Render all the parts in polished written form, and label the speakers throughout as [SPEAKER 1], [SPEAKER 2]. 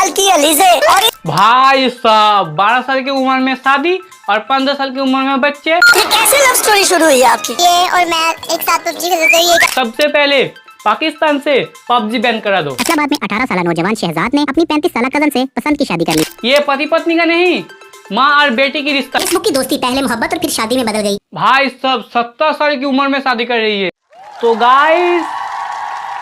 [SPEAKER 1] साल की अलीज़े और
[SPEAKER 2] भाई साहब 12 साल की उम्र में शादी और 15 साल की उम्र में बच्चे।
[SPEAKER 1] ये कैसे लव स्टोरी शुरू हुई आपकी?
[SPEAKER 3] ये और मैं एक साथ पबजी खेलते थे। ये
[SPEAKER 2] सबसे पहले पाकिस्तान से पबजी बैन करा दो।
[SPEAKER 4] फैसलाबाद में 18 साल नौजवान शहजाद ने अपनी 35 साल कजन से पसंद की शादी कर ली।
[SPEAKER 2] ये पति पत्नी का नहीं, माँ और बेटी की रिश्ता।
[SPEAKER 4] फेसबुक की दोस्ती पहले मोहब्बत और फिर शादी में बदल गई।
[SPEAKER 2] भाई सब 17 साल की उम्र में शादी कर रही है। तो गाइस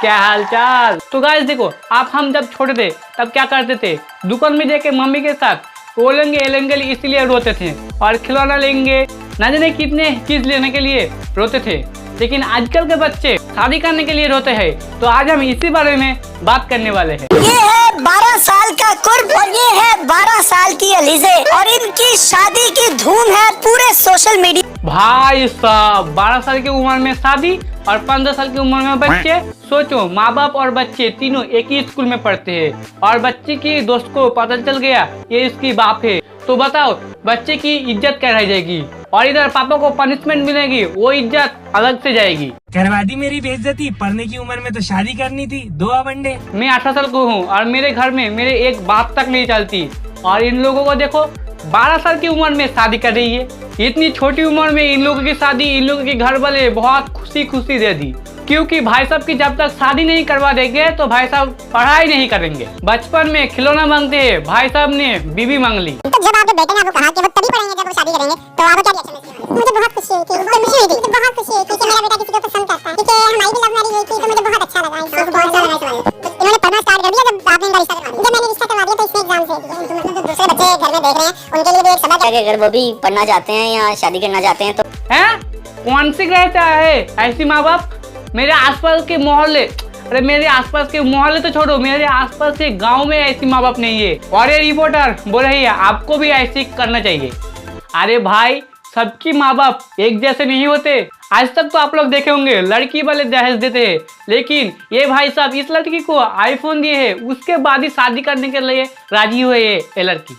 [SPEAKER 2] क्या हालचाल। तो गाइस देखो, आप हम जब छोटे थे तब क्या करते थे, दुकान में जाके मम्मी के साथ ओलेंगे एलेंगे इसलिए रोते थे, और खिलौना लेंगे न जाने कितने चीज लेने के लिए रोते थे। लेकिन आजकल के बच्चे शादी करने के लिए रोते हैं। तो आज हम इसी बारे में बात करने वाले हैं।
[SPEAKER 1] ये है 12 साल का कुर्ब और ये है 12 साल की अलीज़े और इनकी शादी की धूम है पूरे सोशल मीडिया।
[SPEAKER 2] भाई साहब 12 साल की उम्र में शादी और 15 साल की उम्र में बच्चे। सोचो, माँ बाप और बच्चे तीनों एक ही स्कूल में पढ़ते हैं और बच्चे की दोस्त को पता चल गया ये इसकी बाप है, तो बताओ बच्चे की इज्जत क्या रह जाएगी। और इधर पापा को पनिशमेंट मिलेगी, वो इज्जत अलग से जाएगी।
[SPEAKER 5] करवा दी मेरी बेइज्जती। पढ़ने की उम्र में तो शादी करनी थी, 2 वनडे।
[SPEAKER 2] मैं 18 साल को हूँ और मेरे घर में मेरे एक बात तक नहीं चलती, और इन लोगों को देखो 12 साल की उम्र में शादी कर रही है। इतनी छोटी उम्र में इन लोगों की शादी इन लोगों के घर वाले बहुत खुशी दे दी, क्योंकि भाई साहब की जब तक शादी नहीं करवा देंगे तो भाई साहब पढ़ाई नहीं करेंगे। बचपन में खिलौना मांगते हैं, भाई साहब ने बीबी मांग ली।
[SPEAKER 3] तो जब आपके बेटे ने आपको कहा कि वो तभी पढ़ेंगे जब वो शादी करेंगे, तो आपको क्या रिएक्शन है? मुझे बहुत खुशी हुई थी, बहुत खुशी हुई थी कि मेरा बेटा किसी को पसंद करता है, क्योंकि हमारी भी लव मैरिज हुई थी, तो मुझे बहुत अच्छा लगा। बहुत अच्छा लगा। इन्होंने पढ़ना स्टार्ट कर दिया जब आपने इनका रिश्ता करवा दिया। जब मैंने रिश्ता करवा दिया तो इसने एग्जाम दे दिया। मतलब जो दूसरे बच्चे घर में देख रहे हैं उनके लिए भी एक सबक है।
[SPEAKER 4] अगर वो भी पढ़ना चाहते हैं या शादी करना चाहते हैं तो
[SPEAKER 2] हैं? कौन सी कहता है ऐसी माँ बाप? मेरे आसपास के मोहल्ले, अरे मेरे आसपास के मोहल्ले तो छोड़ो, मेरे आसपास के गांव में ऐसी माँ बाप नहीं है। और ये रिपोर्टर बोल रही है आपको भी ऐसे करना चाहिए। अरे भाई, सबकी माँ बाप एक जैसे नहीं होते। आज तक तो आप लोग देखे होंगे लड़की वाले दहेज देते हैं, लेकिन ये भाई साहब इस लड़की को आईफोन दिए है, उसके बाद ही शादी करने के लिए राजी हुए ये लड़की।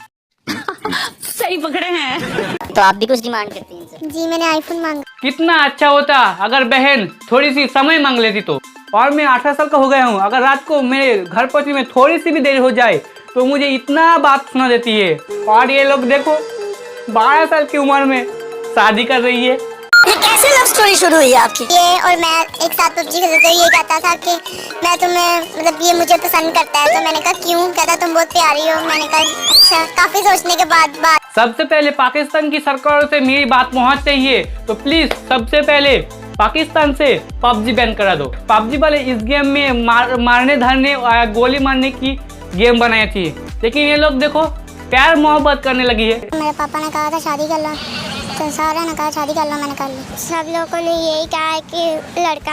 [SPEAKER 4] सही पकड़े हैं। तो आप भी कुछ डिमांड करती हैं इनसे?
[SPEAKER 3] जी मैंने आईफोन मांगा।
[SPEAKER 2] कितना अच्छा होता अगर बहन थोड़ी सी समय मांग लेती तो। और मैं 18 साल का हो गया हूँ, अगर रात को मेरे घर पहुंचने में थोड़ी सी भी देरी हो जाए तो मुझे इतना बात सुना देती है। और ये लोग देखो 12 साल की उम्र में शादी कर रही है।
[SPEAKER 1] ये कैसे लव स्टोरी शुरू हुई आपकी?
[SPEAKER 3] ये और मैं एक साथ पबजी खेलते थे। ये कहता था कि मैं तुम्हें, मतलब ये मुझे पसंद करता है। तो मैंने कहा क्यों? कहता तुम बहुत प्यारी हो। मैंने कहा अच्छा। काफी सोचने के बाद बात।
[SPEAKER 2] सबसे पहले पाकिस्तान की सरकार से मेरी बात पहुंच रही है, तो प्लीज सबसे पहले पाकिस्तान से पबजी बैन करा दो। पबजी वाले इस गेम में मारने धरने गोली मारने की गेम बनाई थी, लेकिन ये लोग देखो प्यार मोहब्बत करने लगी है।
[SPEAKER 3] मेरे पापा ने कहा था शादी कर लो, तो सारे ने कहा शादी कर लो, मैंने कर ली। सब लोगों ने यही कहा है कि लड़का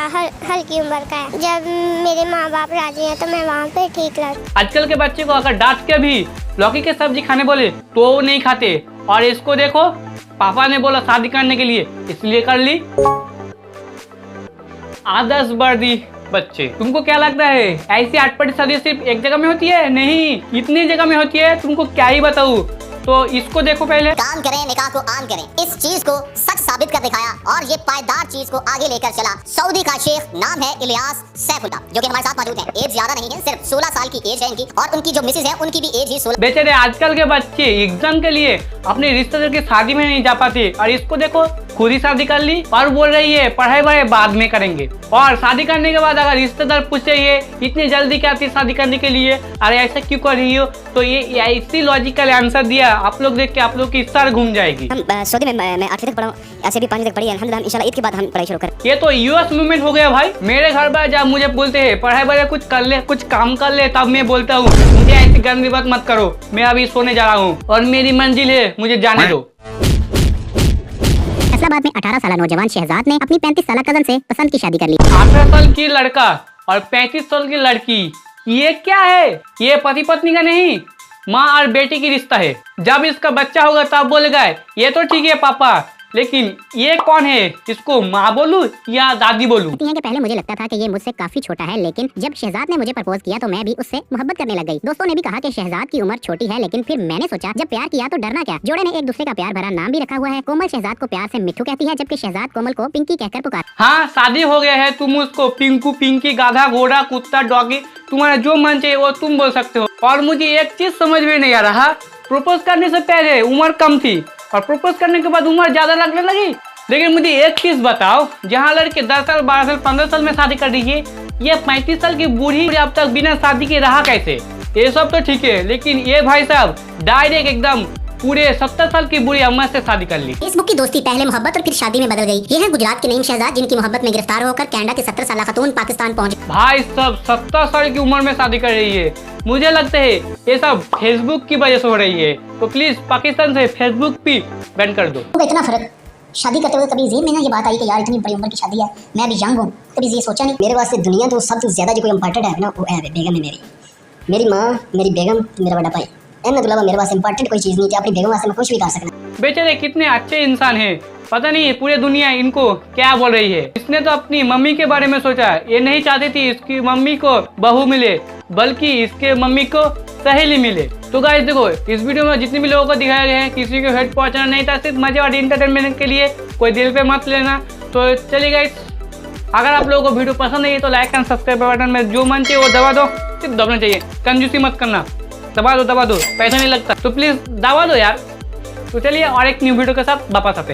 [SPEAKER 3] हल्की उम्र का है। जब मेरे माँ बाप राजी हैं तो मैं वहाँ पे ठीक लग।
[SPEAKER 2] आजकल के बच्चे को अगर डांट के भी लौकी के सब्जी खाने बोले तो वो नहीं खाते, और इसको देखो पापा ने बोला शादी करने के लिए इसलिए कर ली। आदर्श वर्दी बच्चे, तुमको क्या लगता है ऐसी अटपटी शादी सिर्फ एक जगह में होती है? नहीं, इतनी जगह में होती है, तुमको क्या ही बताऊं। तो इसको देखो पहले।
[SPEAKER 6] काम करें, निकाह को आम करें, इस चीज को सच साबित कर दिखाया और ये पायदार चीज को आगे लेकर चला सऊदी का शेख, नाम है इलियास सैफुल्लाह, जो कि हमारे साथ मौजूद हैं। एज ज्यादा नहीं है, सिर्फ 16 साल की एज है इनकी, और उनकी जो मिसेज है उनकी भी एज ही 16।
[SPEAKER 2] बेचारे आजकल के बच्चे एग्जाम के लिए अपने रिश्तेदार की शादी में नहीं जा पाते, और इसको देखो खुद ही शादी कर ली और बोल रही है पढ़ाई वढ़ाई बाद में करेंगे। और शादी करने के बाद अगर रिश्तेदार पूछे ये इतनी जल्दी क्या थी शादी करने के लिए, अरे ऐसा क्यों कर रही हो, तो ये ऐसी लॉजिकल आंसर दिया, आप लोग देख के आप लोग की सर घूम जाएगी।
[SPEAKER 4] हम सऊदी में मैं 8वीं तक पढ़ा हूँ, ऐसे भी 5वीं तक पढ़ी है अल्हम्दुलिल्लाह। इंशाल्लाह ईद के बाद हम पढ़ाई शुरू करें।
[SPEAKER 2] ये तो यूएस मूवमेंट हो गया भाई। मेरे घर पर जब मुझे बोलते हैं पढ़ाई वढ़ाई कुछ कर ले, कुछ काम कर ले, तब मैं बोलता हूँ मुझे ऐसी गंदी बात मत करो, मैं अभी सोने जा रहा हूँ और मेरी मंजिल है, मुझे जाने दो।
[SPEAKER 4] फैसलाबाद में 18 साल नौजवान शहजाद ने अपनी 35 साल कजन से पसंद की शादी कर ली।
[SPEAKER 2] 18 साल की लड़का और 35 साल की लड़की, ये क्या है? ये पति पत्नी का नहीं, माँ और बेटी की रिश्ता है। जब इसका बच्चा होगा तब बोलेगा ये तो ठीक है पापा, लेकिन ये कौन है, इसको माँ बोलूं या दादी बोलूं?
[SPEAKER 4] कहती हैं कि पहले मुझे लगता था कि ये मुझसे काफी छोटा है, लेकिन जब शहजाद ने मुझे प्रपोज किया तो मैं भी उससे मोहब्बत करने लग गई। दोस्तों ने भी कहा कि शहजाद की उम्र छोटी है, लेकिन फिर मैंने सोचा जब प्यार किया तो डरना क्या। जोड़े ने एक दूसरे का प्यार भरा नाम भी रखा हुआ है। कोमल शहजाद को प्यार से मिट्ठू कहती है, जबकि शहजाद कोमल को पिंकी कहकर पुकार।
[SPEAKER 2] हाँ, शादी हो गया है, तुम उसको पिंकू, पिंकी, गाधा, घोड़ा, कुत्ता, डॉगी, तुम्हारा जो मन चाहिए वो तुम बोल सकते हो। और मुझे एक चीज समझ में नहीं आ रहा, प्रपोज करने से पहले उम्र कम थी और प्रपोज करने के बाद उम्र ज्यादा लगने लगी। लेकिन मुझे एक चीज बताओ, जहाँ लड़के 10 साल 12 साल 15 साल में शादी कर रही है, ये 35 साल की बूढ़ी अब तक बिना शादी के रहा कैसे? ये सब तो ठीक है, लेकिन ये भाई साहब डायरेक्ट एकदम पूरे 70 साल की बुढ़ी अम्मा से शादी कर ली।
[SPEAKER 4] फेसबुक की दोस्ती पहले मोहब्बत और फिर शादी में बदल गई। ये है गुजरात की नईम शहजाद, जिनकी मोहब्बत में गिरफ्तार होकर कनाडा की 17 साल खातून पाकिस्तान पहुंच।
[SPEAKER 2] भाई सब 70 साल की उम्र में शादी कर रही है। मुझे लगता है ये सब फेसबुक की वजह से हो रही है, तो प्लीज पाकिस्तान से फेसबुक भी बैन कर दो।
[SPEAKER 4] इतना फर्क शादी करते हुए कभी ज़हन में ना ये बात आई कि यार इतनी बड़ी उम्र की शादी है, मैं भी यंग हूँ, कभी ये सोचा नहीं।
[SPEAKER 7] मेरे वास्ते दुनिया तो सबसे ज्यादा जो कोई इंपॉर्टेंट है ना, वो है बेगम है मेरी माँ, मेरी बेगम, मेरा बड़ा भाई। इनके अलावा मेरे पास इंपॉर्टेंट कोई चीज़ नहीं है। अपनी बेगम वास्ते मैं कुछ भी कर सकता।
[SPEAKER 2] बेचारे कितने अच्छे इंसान हैं, पता नहीं पूरी दुनिया इनको क्या बोल रही है। इसने तो अपनी मम्मी के बारे में सोचा, ये नहीं चाहती थी इसकी मम्मी को बहू मिले, बल्कि इसके मम्मी को सहेली मिले। तो गाइस देखो, इस वीडियो में जितने भी लोगों को दिखाया गया है, किसी को हेड पहुंचाना नहीं था, सिर्फ मजे और एंटरटेनमेंट के लिए, कोई दिल पे मत लेना। तो चलिए गाइस, अगर आप लोगों को वीडियो पसंद है तो लाइक एंड सब्सक्राइब बटन में जो मन चाहिए वो दबा दो, सिर्फ दबना चाहिए, कंजूसी मत करना, दबा दो, पैसा नहीं लगता, तो प्लीज दबा दो यार। तो चलिए और एक न्यू वीडियो के साथ वापस आते हैं।